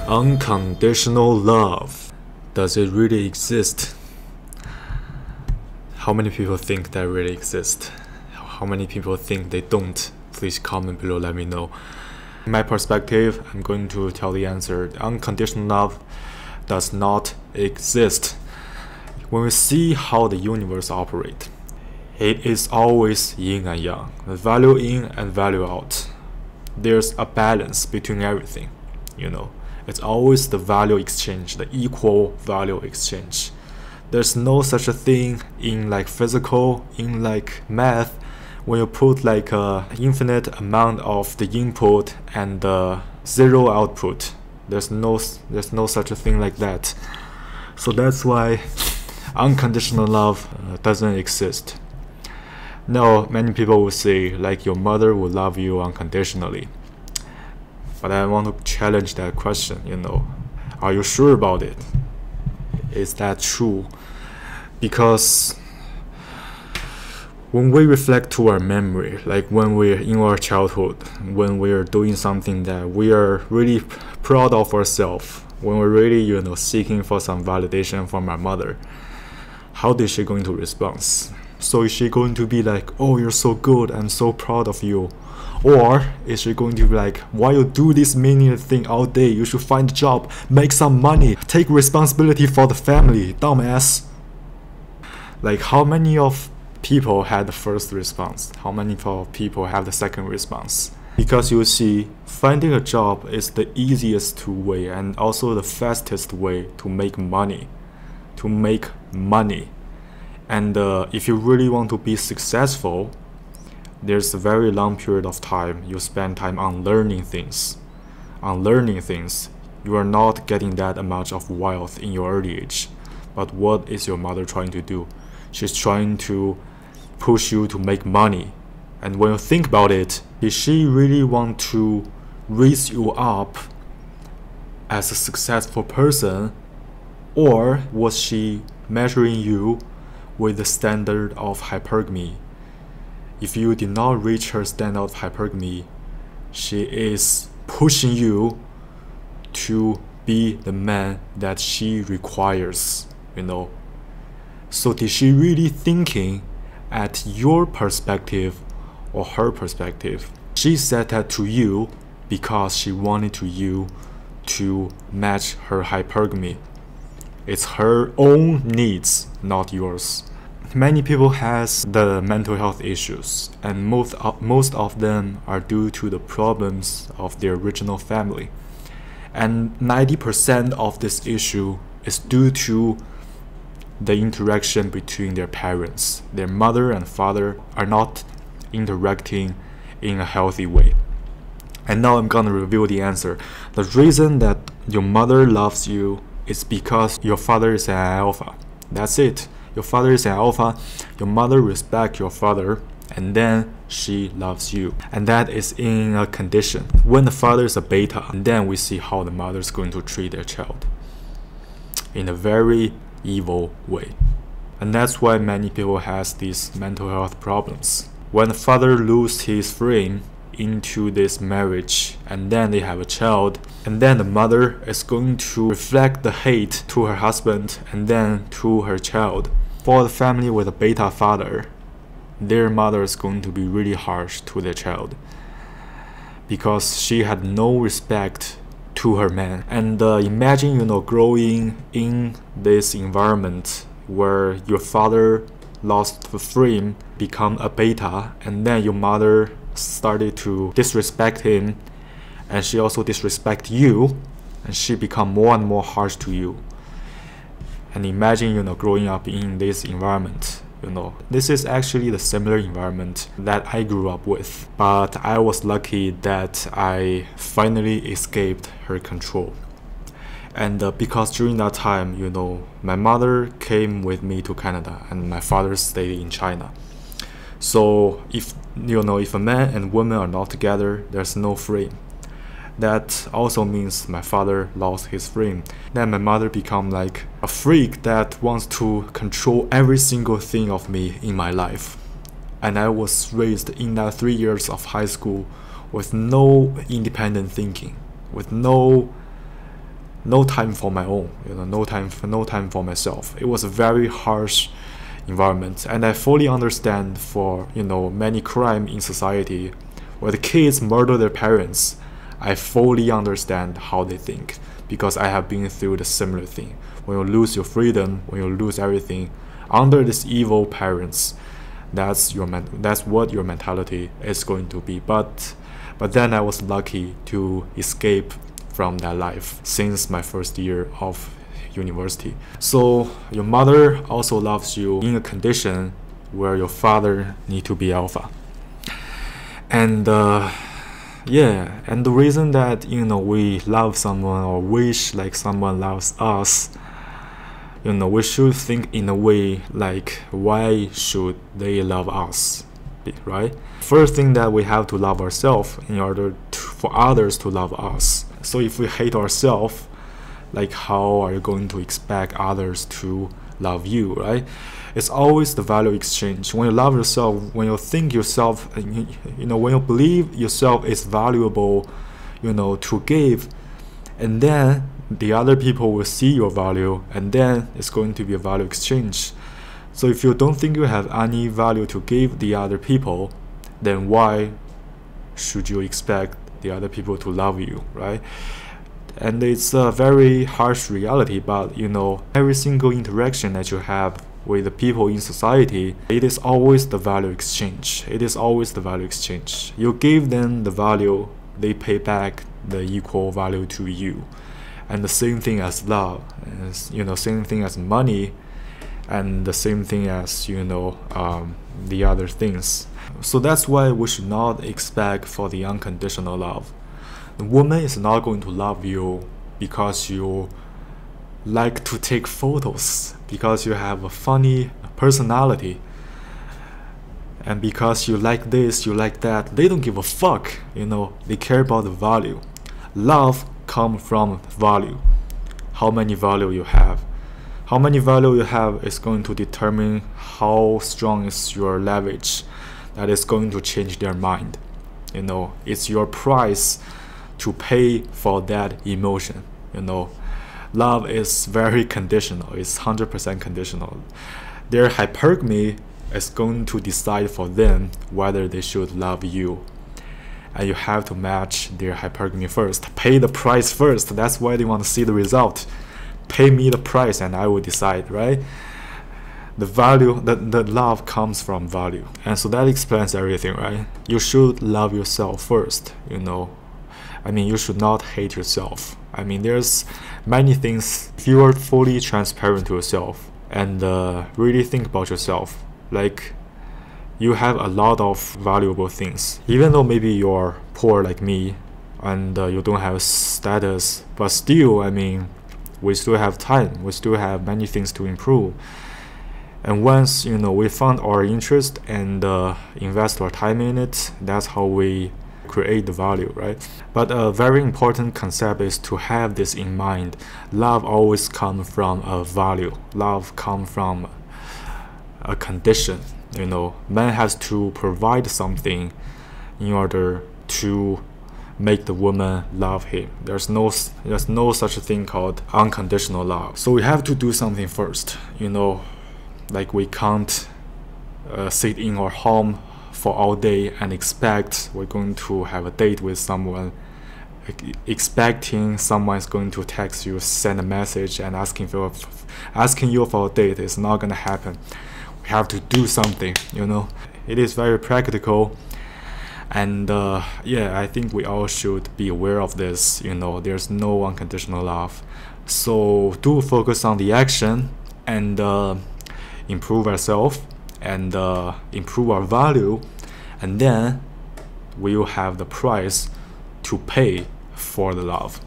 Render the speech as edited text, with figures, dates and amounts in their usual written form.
Unconditional love. Does it really exist? How many people think that really exists? How many people think they don't? Please comment below, let me know. In my perspective, I'm going to tell the answer. Unconditional love does not exist. When we see how the universe operates, it is always yin and yang, value in and value out. There's a balance between everything, It's always the value exchange, the equal value exchange. There's no such a thing in physical, in math, when you put a infinite amount of the input and the zero output. There's no such a thing like that. So that's why unconditional love doesn't exist. Now, many people will say your mother will love you unconditionally. But I want to challenge that question, Are you sure about it? Is that true? Because when we reflect to our memory, when we're in our childhood, when we're doing something that we are really proud of ourselves, when we're really, seeking for some validation from our mother, how is she going to respond? So is she going to be oh, you're so good, I'm so proud of you? Or is she going to be why you do this meaningless thing all day? You should find a job, make some money, take responsibility for the family, dumbass. How many of people had the first response? How many people have the second response? Because you see, finding a job is the easiest way and also the fastest way to make money. And if you really want to be successful, there's a very long period of time you spend time on learning things. You are not getting that amount of wealth in your early age. But what is your mother trying to do? She's trying to push you to make money. And when you think about it, did she really want to raise you up as a successful person? Or was she measuring you with the standard of hypergamy? If you did not reach her standard of hypergamy, she is pushing you to be the man that she requires, So did she really thinking at your perspective or her perspective? She said that to you because she wanted you to match her hypergamy. It's her own needs, not yours. Many people has the mental health issues, and most of them are due to the problems of their original family. And 90% of this issue is due to the interaction between their parents. Their mother and father are not interacting in a healthy way. And now I'm gonna reveal the answer. The reason that your mother loves you is because your father is an alpha. That's it. Your father is an alpha, your mother respects your father, and then she loves you. And that is in a condition. When the father is a beta, and then we see how the mother is going to treat their child in a very evil way. And that's why many people has these mental health problems. When the father loses his frame into this marriage, and then they have a child, and then the mother is going to reflect the hate to her husband and then to her child. For the family with a beta father, their mother is going to be really harsh to their child because she had no respect to her man. And imagine, growing in this environment where your father lost the frame, become a beta, and then your mother started to disrespect him, and she also disrespect you, and she become more and more harsh to you. And imagine, growing up in this environment, This is actually the similar environment that I grew up with. But I was lucky that I finally escaped her control. And because during that time, my mother came with me to Canada and my father stayed in China. So if a man and woman are not together, there's no frame. That also means my father lost his frame. Then my mother become like a freak that wants to control every single thing of me in my life. And I was raised in that 3 years of high school with no independent thinking, with no no time for my own, no time for myself. It was a very harsh environment, and I fully understand for many crime in society where the kids murder their parents. I fully understand how they think, because I have been through the similar thing. When you lose your freedom, when you lose everything under these evil parents, that's what your mentality is going to be. But then I was lucky to escape from that life since my first year of university. So your mother also loves you in a condition where your father need to be alpha. And and the reason that we love someone or wish like someone loves us, we should think in a way like, why should they love us, right? First thing that we have to love ourselves in order for others to love us. So if we hate ourselves, like how are you going to expect others to love you, right? It's always the value exchange. When you love yourself, when you think yourself, when you believe yourself is valuable, to give, and then the other people will see your value, and then it's going to be a value exchange. So if you don't think you have any value to give the other people, then why should you expect the other people to love you, right? And it's a very harsh reality, but every single interaction that you have with the people in society, it is always the value exchange. It is always the value exchange. You give them the value, they pay back the equal value to you. And the same thing as love, same thing as money, and the same thing as the other things. So that's why we should not expect for the unconditional love. The woman is not going to love you because you like to take photos, because you have a funny personality, and because you like this, you like that. They don't give a fuck, they care about the value. Love comes from value. How many value you have. How many value you have is going to determine how strong is your leverage that is going to change their mind. It's your price to pay for that emotion. Love is very conditional. It's 100% conditional. Their hypergamy is going to decide for them whether they should love you, and you have to match their hypergamy first. Pay the price first. That's why they want to see the result. Pay me the price and I will decide, right? The value, the love comes from value. And so that explains everything, right? You should love yourself first, you should not hate yourself. There's many things. If you are fully transparent to yourself and really think about yourself, like you have a lot of valuable things. Even though maybe you're poor like me and you don't have status, but still, we still have time. We still have many things to improve. And once we found our interest and invest our time in it, that's how we create the value, right? But a very important concept is to have this in mind. Love always comes from a value. Love comes from a condition. Man has to provide something in order to make the woman love him. There's no such a thing called unconditional love. So we have to do something first. Like we can't sit in our home for all day and expect we're going to have a date with someone, expecting someone's going to text you, send a message, and asking you for a date. Is not gonna happen. We have to do something. It is very practical, and I think we all should be aware of this. There's no unconditional love. So do focus on the action and improve ourselves and improve our value, and then we will have the price to pay for the love.